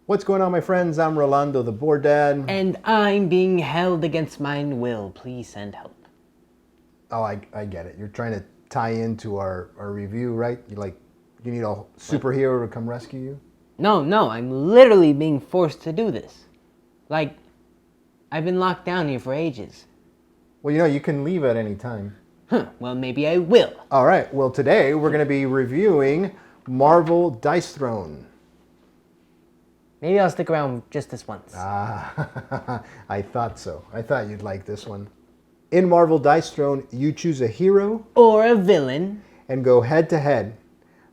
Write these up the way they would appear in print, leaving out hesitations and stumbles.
What's going on, my friends? I'm Rolando, the board dad. And I'm being held against mine will. Please send help. Oh, I get it. You're trying to tie into our review, right? You need a superhero to come rescue you? No, I'm literally being forced to do this. Like, I've been locked down here for ages. Well, you can leave at any time. Well, maybe I will. All right. Well, today we're going to be reviewing Marvel Dice Throne. Maybe I'll stick around just this once. Ah, I thought so. I thought you'd like this one. In Marvel Dice Throne, you choose a hero Or a villain. and go head to head.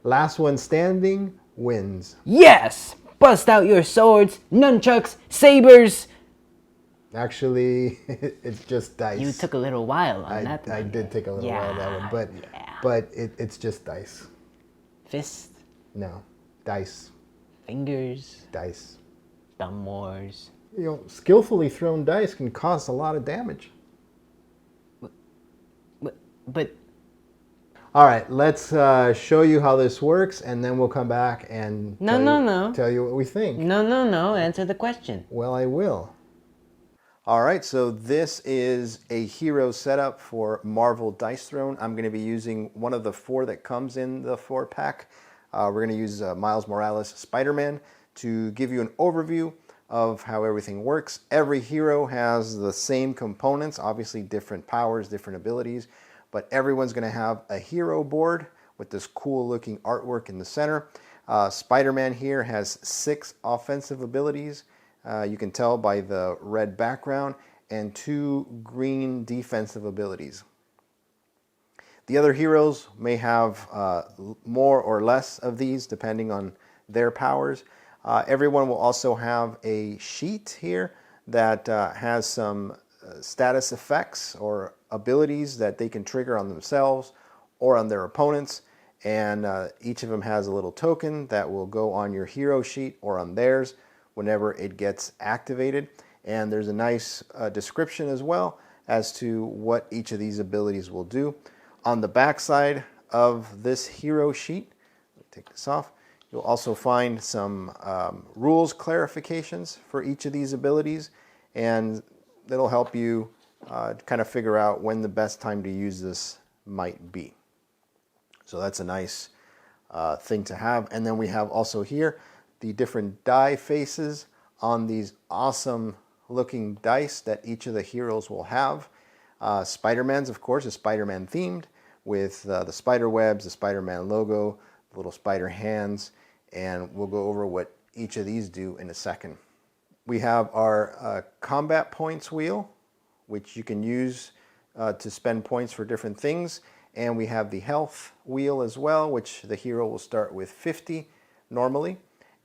Last one standing wins. Yes! Bust out your swords, nunchucks, sabers. Actually, it's just dice. You took a little while on that one. I did take a little while on that one, but it's just dice. Fist, No, dice. fingers, Dice. thumb wars. Skillfully thrown dice can cause a lot of damage. But All right, let's show you how this works, and then we'll come back and tell you what we think. No. Answer the question. Well, I will. All right, so this is a hero setup for Marvel Dice Throne. I'm going to be using one of the 4 that comes in the 4-pack. We're going to use Miles Morales Spider-Man to give you an overview of how everything works. Every hero has the same components, obviously different powers, different abilities, but everyone's going to have a hero board with this cool looking artwork in the center. Spider-Man here has 6 offensive abilities. You can tell by the red background, and 2 green defensive abilities. The other heroes may have more or less of these depending on their powers. Everyone will also have a sheet here that has some status effects or abilities that they can trigger on themselves or on their opponents. And each of them has a little token that will go on your hero sheet or on theirs whenever it gets activated. And there's a nice description as well as to what each of these abilities will do. On the back side of this hero sheet, let me take this off, you'll also find some rules clarifications for each of these abilities, and that'll help you kind of figure out when the best time to use this might be. So that's a nice thing to have. And then we have also here the different die faces on these awesome looking dice that each of the heroes will have. Spider-Man's, of course, is Spider-Man themed with the spider webs, the Spider-Man logo, the little spider hands, and we'll go over what each of these do in a second. We have our combat points wheel, which you can use to spend points for different things, and we have the health wheel as well, which the hero will start with 50 normally.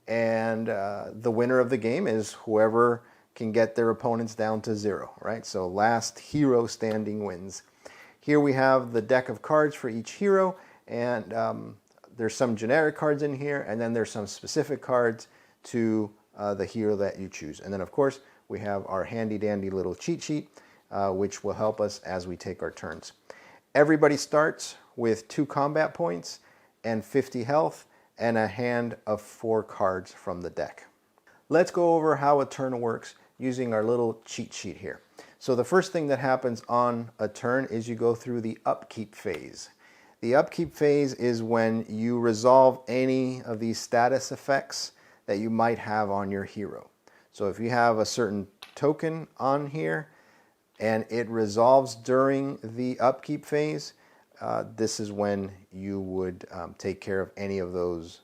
And the winner of the game is whoever can get their opponents down to 0, right? So last hero standing wins. Here we have the deck of cards for each hero, and there's some generic cards in here, and then there's some specific cards to the hero that you choose. And then, of course, we have our handy-dandy little cheat sheet, which will help us as we take our turns. Everybody starts with 2 combat points and 50 health, and a hand of 4 cards from the deck. Let's go over how a turn works using our little cheat sheet here. So the first thing that happens on a turn is you go through the upkeep phase. The upkeep phase is when you resolve any of these status effects that you might have on your hero. So if you have a certain token on here and it resolves during the upkeep phase, this is when you would take care of any of those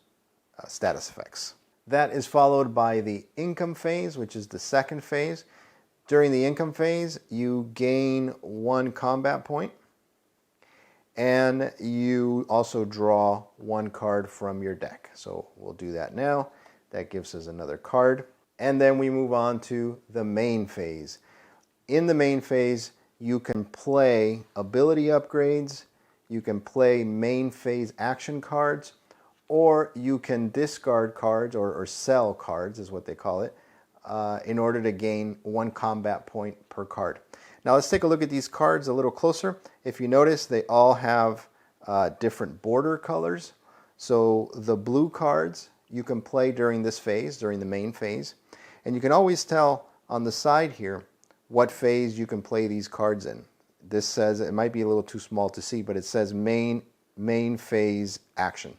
status effects. That is followed by the income phase, which is the second phase. During the income phase, you gain 1 combat point, and you also draw 1 card from your deck. So we'll do that now. That gives us another card. And then we move on to the main phase. In the main phase, you can play ability upgrades, you can play main phase action cards, or you can discard cards, or sell cards is what they call it, in order to gain 1 combat point per card. Now let's take a look at these cards a little closer. If you notice, they all have different border colors. So the blue cards you can play during this phase, during the main phase. And you can always tell on the side here what phase you can play these cards in. This says, it might be a little too small to see, but it says main phase action.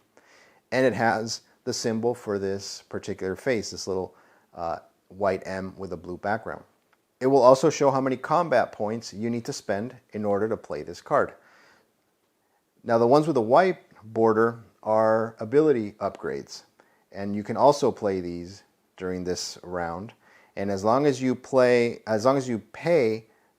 And it has the symbol for this particular phase, this little white M with a blue background. It will also show how many combat points you need to spend in order to play this card. Now the ones with a white border are ability upgrades, and you can also play these during this round. And as long as you pay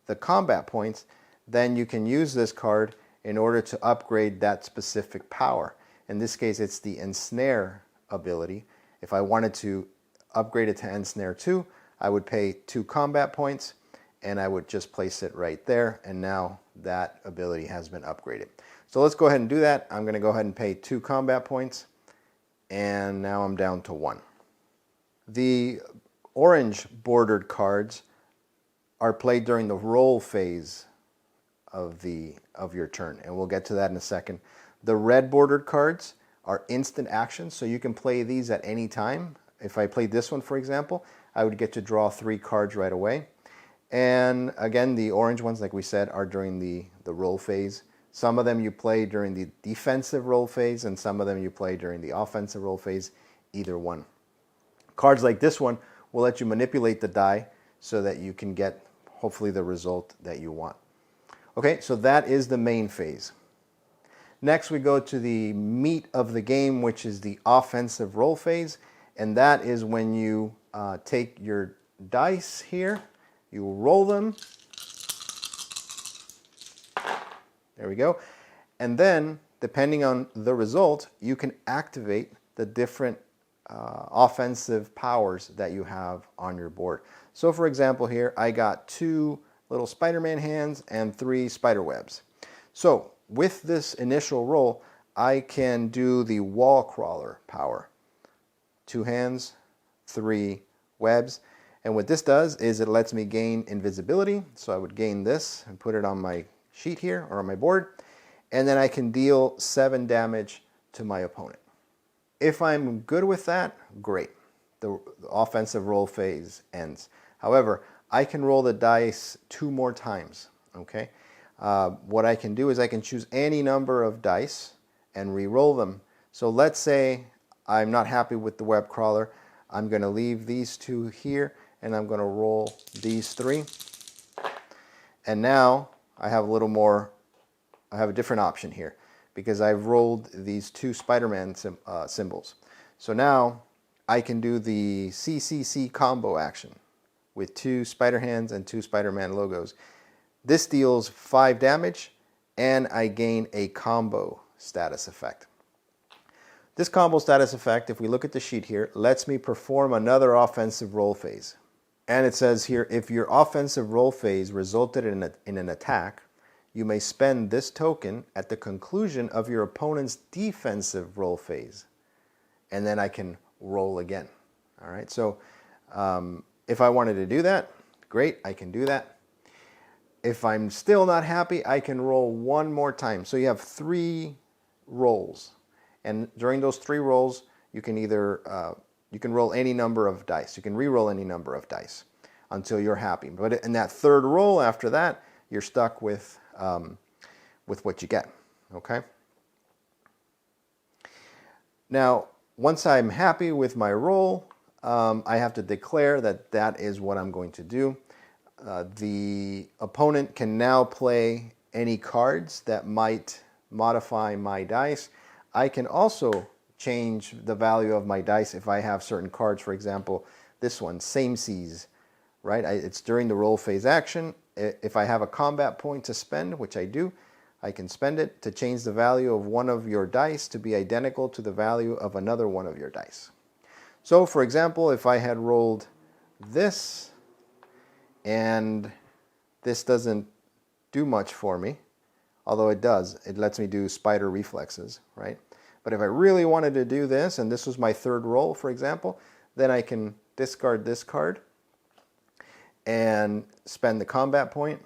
the combat points, then you can use this card in order to upgrade that specific power. In this case, it's the Ensnare ability. If I wanted to upgrade it to Ensnare 2, I would pay 2 combat points, and I would just place it right there, and now that ability has been upgraded. So let's go ahead and do that. I'm going to go ahead and pay 2 combat points, and now I'm down to 1. The orange bordered cards are played during the roll phase of your turn, and we'll get to that in a second. The red bordered cards are instant actions, so you can play these at any time. If I played this one, for example, I would get to draw 3 cards right away. And again, the orange ones, like we said, are during the roll phase. Some of them you play during the defensive roll phase, and some of them you play during the offensive roll phase, either one. Cards like this one will let you manipulate the die so that you can get, hopefully, the result that you want. Okay, so that is the main phase. Next, we go to the meat of the game, which is the offensive roll phase. And that is when you take your dice here, you roll them. There we go. And then, depending on the result, you can activate the different offensive powers that you have on your board. So for example here, I got 2 little Spider-Man hands and 3 spider webs. So with this initial roll, I can do the wall crawler power. 2 hands, 3 webs. And what this does is it lets me gain invisibility. So I would gain this and put it on my sheet here or on my board. And then I can deal 7 damage to my opponent. If I'm good with that, great. The offensive roll phase ends. However, I can roll the dice 2 more times. Okay. What I can do is I can choose any number of dice and re-roll them. So let's say I'm not happy with the web crawler. I'm going to leave these 2 here, and I'm going to roll these 3. And now I have a little more, I have a different option here because I've rolled these 2 Spider-Man symbols. So now I can do the CCC combo action with 2 spider hands and 2 Spider-Man logos. This deals 5 damage, and I gain a combo status effect. This combo status effect, if we look at the sheet here, lets me perform another offensive roll phase. And it says here, if your offensive roll phase resulted in an attack, you may spend this token at the conclusion of your opponent's defensive roll phase. And then I can roll again. All right, so if I wanted to do that, great, I can do that. If I'm still not happy, I can roll 1 more time. So you have 3 rolls. And during those 3 rolls, you can either you can roll any number of dice. You can re-roll any number of dice until you're happy. But in that 3rd roll after that, you're stuck with what you get. Okay. Now, once I'm happy with my roll, I have to declare that that is what I'm going to do. The opponent can now play any cards that might modify my dice. I can also change the value of my dice if I have certain cards. For example, this one, Same Seas, right? It's during the roll phase action. If I have a combat point to spend, which I do, I can spend it to change the value of one of your dice to be identical to the value of another one of your dice. So, for example, if I had rolled this, and this doesn't do much for me, although it does. It lets me do spider reflexes, right? But if I really wanted to do this, and this was my 3rd roll, for example, then I can discard this card and spend the combat point.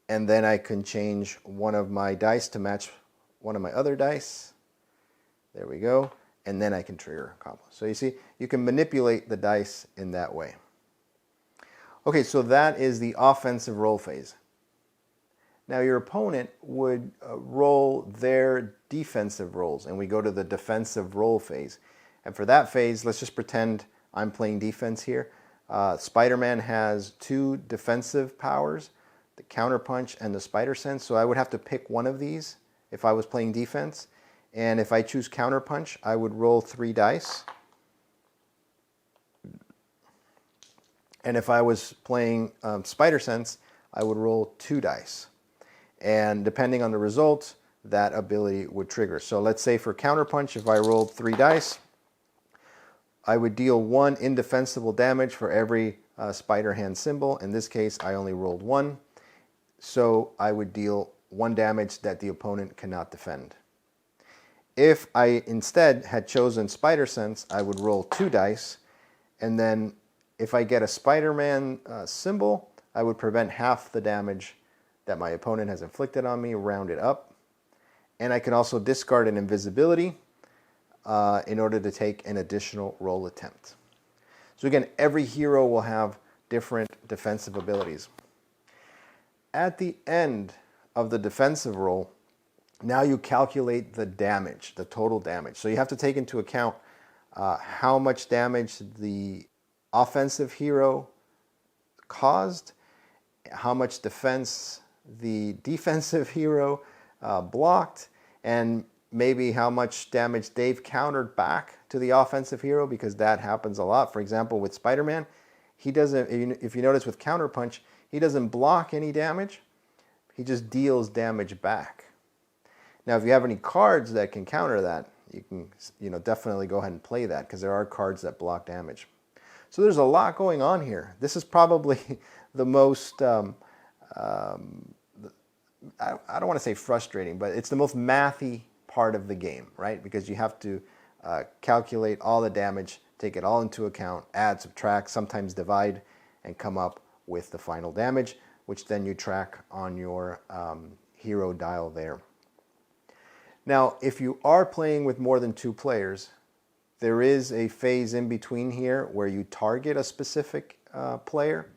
And then I can change one of my dice to match one of my other dice. There we go. and then I can trigger a combo. So you see, you can manipulate the dice in that way. Okay, so that is the offensive roll phase. Now your opponent would roll their defensive rolls, and we go to the defensive roll phase. And for that phase, let's just pretend I'm playing defense here. Spider-Man has 2 defensive powers, the counterpunch and the spider sense, so I would have to pick one of these if I was playing defense. And if I choose counterpunch, I would roll 3 dice. And if I was playing spider sense, I would roll 2 dice. And depending on the result, that ability would trigger. So let's say for counterpunch, if I rolled 3 dice, I would deal 1 indefensible damage for every spider hand symbol. In this case, I only rolled 1. So I would deal 1 damage that the opponent cannot defend. If I instead had chosen Spider Sense, I would roll 2 dice, and then if I get a Spider-Man symbol, I would prevent half the damage that my opponent has inflicted on me, round it up. And I can also discard an invisibility in order to take an additional roll attempt. So again, every hero will have different defensive abilities. At the end of the defensive roll, now you calculate the damage, the total damage. So you have to take into account how much damage the offensive hero caused, how much defense the defensive hero blocked, and maybe how much damage they've countered back to the offensive hero, because that happens a lot. For example, with Spider-Man, he doesn't, if you notice with Counterpunch, he doesn't block any damage, he just deals damage back. Now, if you have any cards that can counter that, you can definitely go ahead and play that, because there are cards that block damage. So there's a lot going on here. This is probably the most, I don't want to say frustrating, but it's the most mathy part of the game, right? Because you have to calculate all the damage, take it all into account, add, subtract, sometimes divide, and come up with the final damage, which then you track on your hero dial there. Now, if you are playing with more than 2 players, there is a phase in between here where you target a specific player.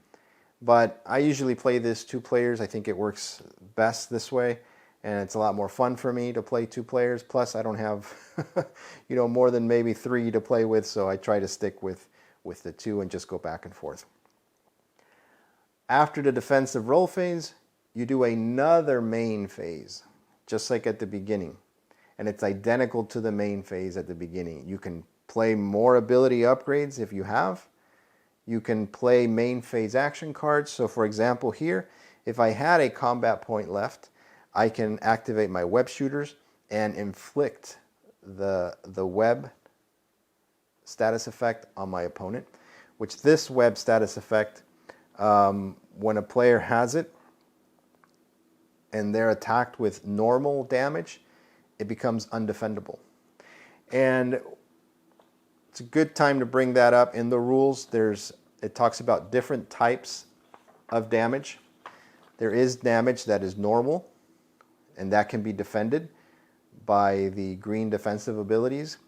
But I usually play this 2 players. I think it works best this way, and it's a lot more fun for me to play 2 players. Plus, I don't have more than maybe 3 to play with, so I try to stick with the 2 and just go back and forth. After the defensive roll phase, you do another main phase, just like at the beginning. And it's identical to the main phase at the beginning. You can play more ability upgrades if you have. You can play main phase action cards. So for example here, if I had a combat point left, I can activate my web shooters and inflict the web status effect on my opponent, which this web status effect, when a player has it and they're attacked with normal damage, it becomes undefendable. And it's a good time to bring that up. In the rules, it talks about different types of damage. There is damage that is normal, and that can be defended by the green defensive abilities.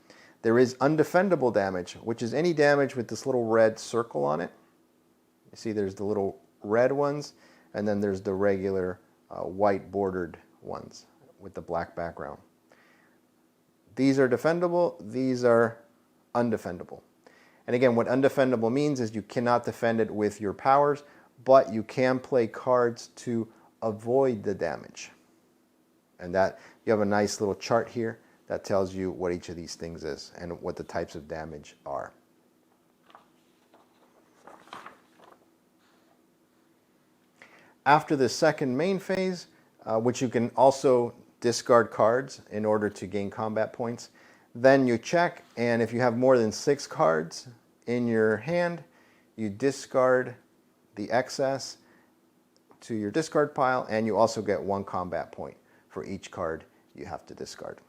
There is undefendable damage, which is any damage with this little red circle on it. You see there's the little red ones, and then there's the regular white bordered ones with the black background. These are defendable, these are undefendable. And again, what undefendable means is you cannot defend it with your powers, but you can play cards to avoid the damage. And that you have a nice little chart here that tells you what each of these things is and what the types of damage are. After the second main phase, which you can also discard cards in order to gain combat points, then you check, and if you have more than 6 cards in your hand, you discard the excess to your discard pile, and you also get 1 combat point for each card you have to discard.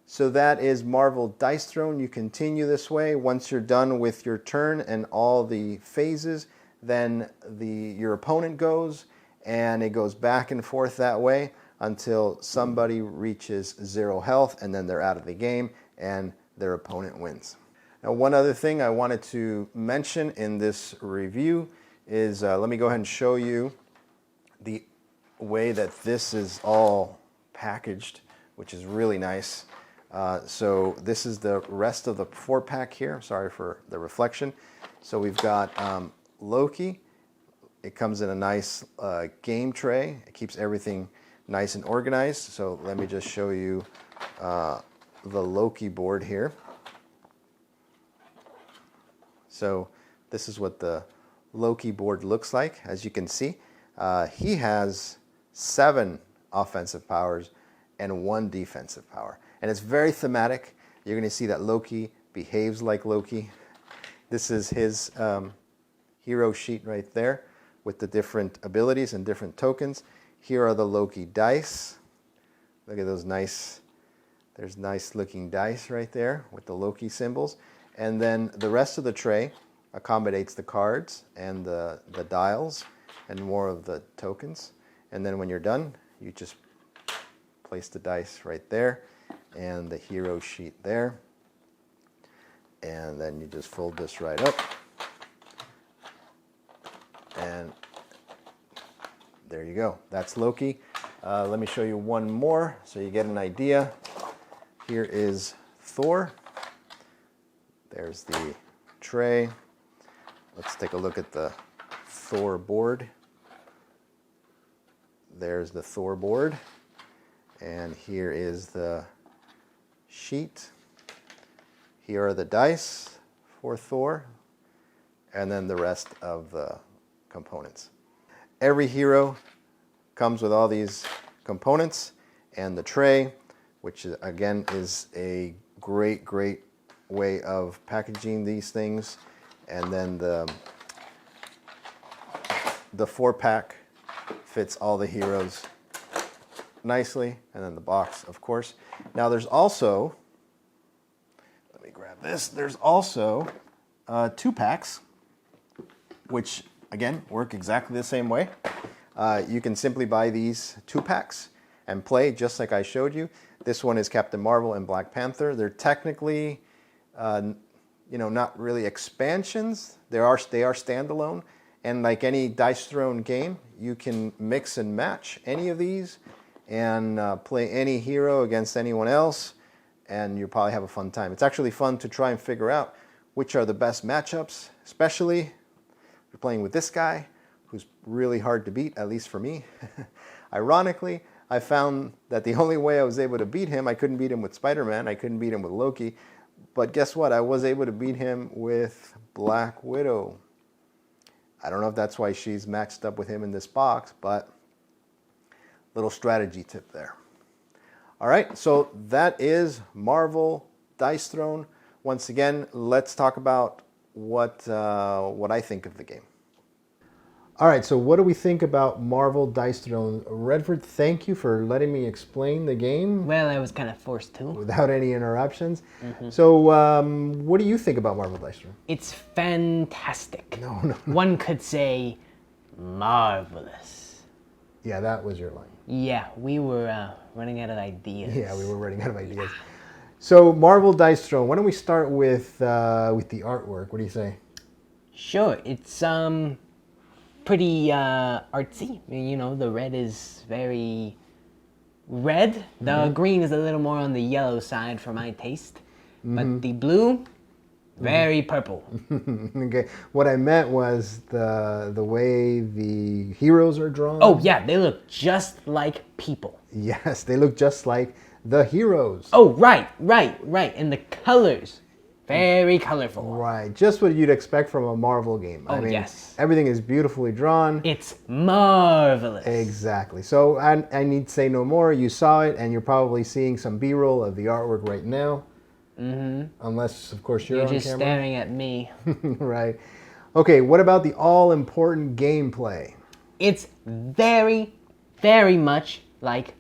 So that is Marvel Dice Throne. You continue this way. Once you're done with your turn and all the phases, then your opponent goes, and it goes back and forth that way until somebody reaches 0 health, and then they're out of the game, and their opponent wins. Now, one other thing I wanted to mention in this review is, let me go ahead and show you the way that this is all packaged, which is really nice. So this is the rest of the 4-pack here. Sorry for the reflection. So we've got Loki. It comes in a nice game tray. It keeps everything nice and organized. So let me just show you the Loki board here. So this is what the Loki board looks like. As you can see, he has 7 offensive powers and 1 defensive power. And it's very thematic. You're going to see that Loki behaves like Loki. This is his hero sheet right there with the different abilities and different tokens. Here are the Loki dice. Look at those nice, there's nice looking dice right there with the Loki symbols. And then the rest of the tray accommodates the cards and the dials and more of the tokens. And then when you're done, you just place the dice right there and the hero sheet there. And then you just fold this right up. And there you go. That's Loki. Let me show you one more so you get an idea. Here is Thor. There's the tray. Let's take a look at the Thor board. There's the Thor board. And here is the sheet. Here are the dice for Thor. And then the rest of the components. Every hero comes with all these components and the tray, which again is a great way of packaging these things. And then the 4-pack fits all the heroes nicely, and then the box, of course. Now there's also, let me grab this, there's also 2-packs, which again work exactly the same way. You can simply buy these 2-packs and play just like I showed you. This one is Captain Marvel and Black Panther. They're technically not really expansions. They are standalone, and like any Dice Throne game, you can mix and match any of these and play any hero against anyone else, and you'll probably have a fun time. It's actually fun to try and figure out which are the best matchups, especially if you're playing with this guy, who's really hard to beat, at least for me. Ironically, I found that the only way I was able to beat him, I couldn't beat him with Spider-Man, I couldn't beat him with Loki, but guess what? I was able to beat him with Black Widow. I don't know if that's why she's matched up with him in this box, but little strategy tip there. All right, so that is Marvel Dice Throne. Once again, let's talk about what I think of the game. All right, so what do we think about Marvel Dice Throne? Redford, thank you for letting me explain the game. Well, I was kind of forced to. Without any interruptions. So what do you think about Marvel Dice Throne? It's fantastic. No. One could say marvelous. Yeah, that was your line. Yeah, we were running out of ideas. Yeah, we were running out of ideas. So Marvel Dice Throne, why don't we start with the artwork? What do you say? Sure, it's pretty artsy. The red is very red. The green is a little more on the yellow side for my taste. But the blue, very purple. Okay, what I meant was the way the heroes are drawn. Oh yeah, they look just like people. Yes, they look just like the heroes. Oh, right. And the colors, very colorful. Right, just what you'd expect from a Marvel game. Oh, yes. Everything is beautifully drawn. It's marvelous. Exactly. So I need to say no more. You saw it, and you're probably seeing some B-roll of the artwork right now. Unless, of course, you're on just camera. staring at me. Right. Okay, what about the all-important gameplay? It's very, very much like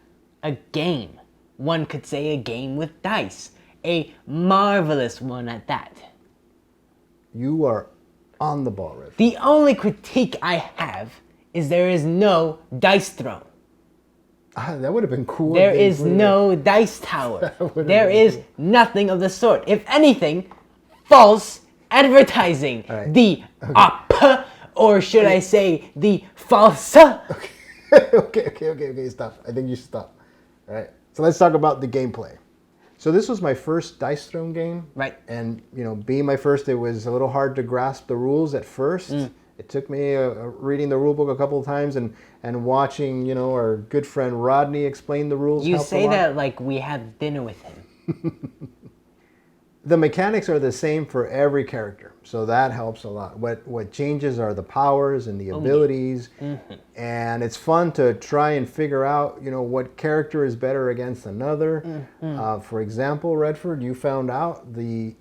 a game. One could say a game with dice. A marvelous one at that. You are on the ball, Riff. The only critique I have is there is no dice throne. That would have been cool. There if they is included it. no dice tower. would've There been is nothing of the sort. If anything, false advertising. All right. The op, or should I say the false? Okay, stop. I think you should stop. All right. So let's talk about the gameplay. So this was my first Dice Throne game. Right. And, being my first, it was a little hard to grasp the rules at first. It took me reading the rule book a couple of times and watching, our good friend Rodney explain the rules. You helped a say lot. that like we had dinner with him. The mechanics are the same for every character, so that helps a lot. What changes are the powers and the abilities, and it's fun to try and figure out, what character is better against another. For example, Redford, you found out the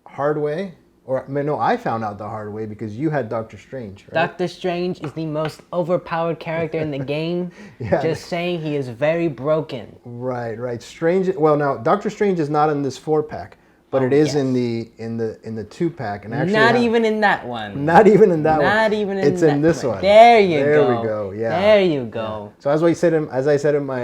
hard way, I found out the hard way because you had Doctor Strange, right? Doctor Strange is the most overpowered character in the game. Yeah. Just saying, he is very broken. Right. Strange. Well, now Doctor Strange is not in this 4-pack. But it is in the 2-pack, and actually not even in that one. Not even in that one. Not even in it's that in this one. one. There you go. There we go. Yeah. There you go. Yeah. So as I said in my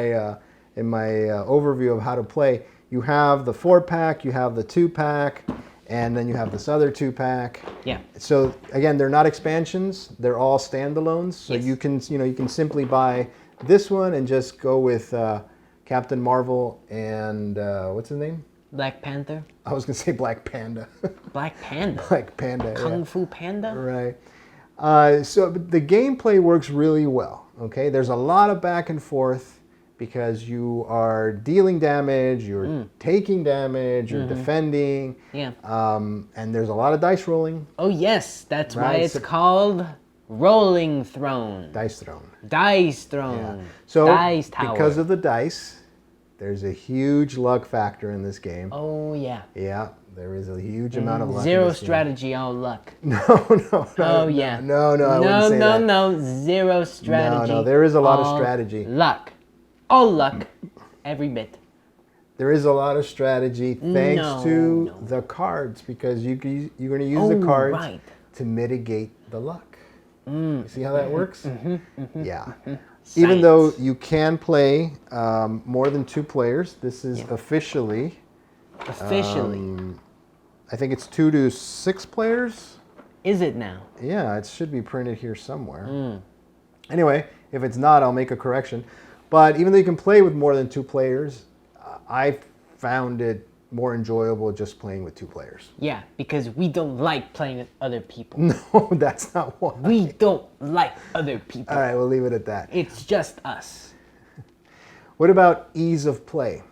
overview of how to play, you have the 4-pack, you have the 2-pack, and then you have this other 2-pack. Yeah. So again, they're not expansions; they're all standalones. So Yes. you can simply buy this one and just go with Captain Marvel and what's his name? Black Panther. I was gonna say Black Panda. Black Panda. Black Panda. Kung Fu Panda. Right. So the gameplay works really well. Okay. There's a lot of back and forth because you are dealing damage, you're taking damage, you're defending. Yeah. And there's a lot of dice rolling. Oh yes, that's why Right, it's so- called Rolling Throne. Dice Throne. Dice Throne. Yeah. So Dice Tower. because of the dice, there's a huge luck factor in this game. Oh yeah. Yeah. There is a huge amount of luck. in Zero this game. strategy, all luck. No. Oh yeah. No, I wouldn't say that. No. Zero strategy. No, there is a lot of all strategy. Luck. All luck. Every bit. There is a lot of strategy thanks No, to no. the cards because you're going to use the cards right. to mitigate the luck. You see how that works? Yeah. Science. Even though you can play more than 2 players, this is officially, I think it's 2 to 6 players. Is it now? Yeah, it should be printed here somewhere. Anyway, if it's not, I'll make a correction. But even though you can play with more than 2 players, I found it more enjoyable just playing with 2 players. Yeah, because we don't like playing with other people. No, that's not why. We don't like other people. All right, we'll leave it at that. It's just us. What about ease of play?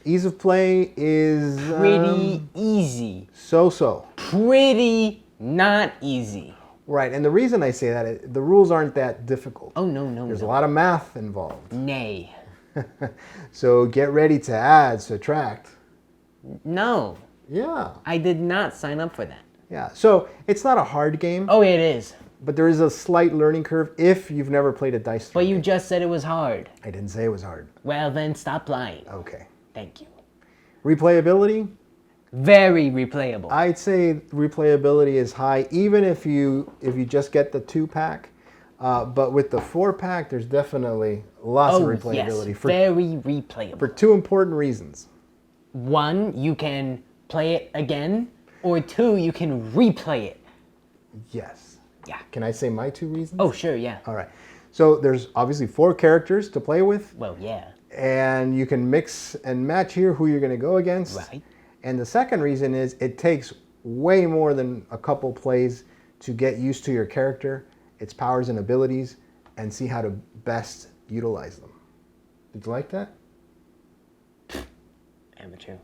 Ease of play is Pretty easy. so-so. Pretty not easy. Right, and the reason I say that, the rules aren't that difficult. Oh, no. There's a lot of math involved. Nay. So get ready to add, subtract. No. Yeah, I did not sign up for that. yeah. So it's not a hard game, Oh, it is. but there is a slight learning curve if you've never played a dice But game. you just said it was hard. I didn't say it was hard. Well, then stop lying. Okay. Thank you. Replayability? Very replayable. I'd say replayability is high, even if you just get the 2-pack. But with the 4-pack, there's definitely lots of replayability yes. Very replayable. for 2 important reasons. 1, you can play it again, or 2, you can replay it. Yes. Yeah. Can I say my 2 reasons? Oh, sure, yeah. All right. So there's obviously 4 characters to play with, Well, yeah. and you can mix and match here who you're going to go against. Right. And the second reason is it takes way more than a couple plays to get used to your character, its powers and abilities, and see how to best utilize them. Did you like that? Amateur.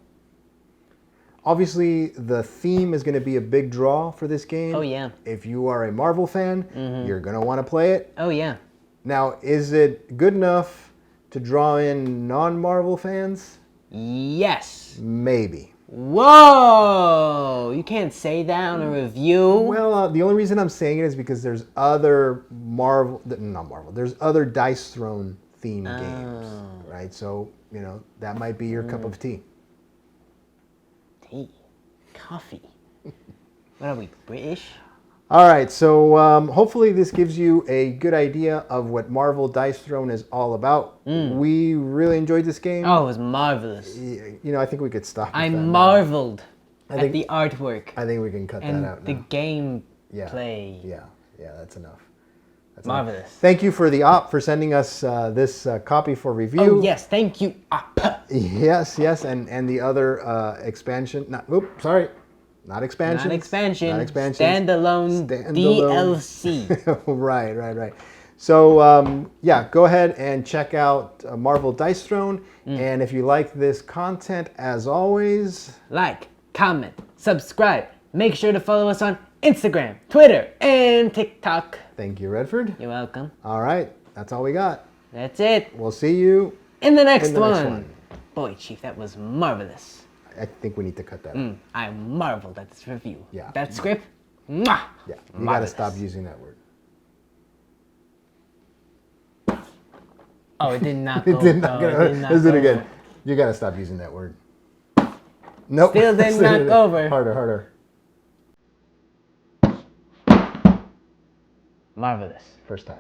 Obviously, the theme is going to be a big draw for this game. Oh, yeah. If you are a Marvel fan, you're going to want to play it. Oh, yeah. Now, is it good enough to draw in non-Marvel fans? Yes. Maybe. Whoa! You can't say that on a review. Well, the only reason I'm saying it is because there's other there's other Dice Throne themed games, right? So, that might be your cup of tea. Tea. Coffee. What are we, British? All right, so hopefully this gives you a good idea of what Marvel Dice Throne is all about. We really enjoyed this game. Oh, it was marvelous. You know, I think we could stop with I that now. marveled at think- the artwork I think we can cut that and out the now. game Yeah, play. yeah, that's enough. That's Marvelous. enough. Thank you for the op for sending us this copy for review. Oh yes, thank you. Yes, and the other expansion. Not expansion. Not expansion. Not expansions. Standalone DLC. Right. So yeah, go ahead and check out Marvel Dice Throne. And if you like this content, as always, Like, comment, subscribe. Make sure to follow us on Instagram, Twitter, and TikTok. thank you, Redford. You're welcome. All right, that's all we got. That's it. We'll see you In the next in the one. next one. Boy, Chief, that was marvelous. I think we need to cut that out. I marveled at this review. Yeah. That script, mwah, Yeah, you gotta marvelous. stop using that word. Oh, it did not It go. did not oh, go. it did not Let's do it go again. over. You gotta stop using that word. Nope. Still did not go over. Harder. Marvelous. First time.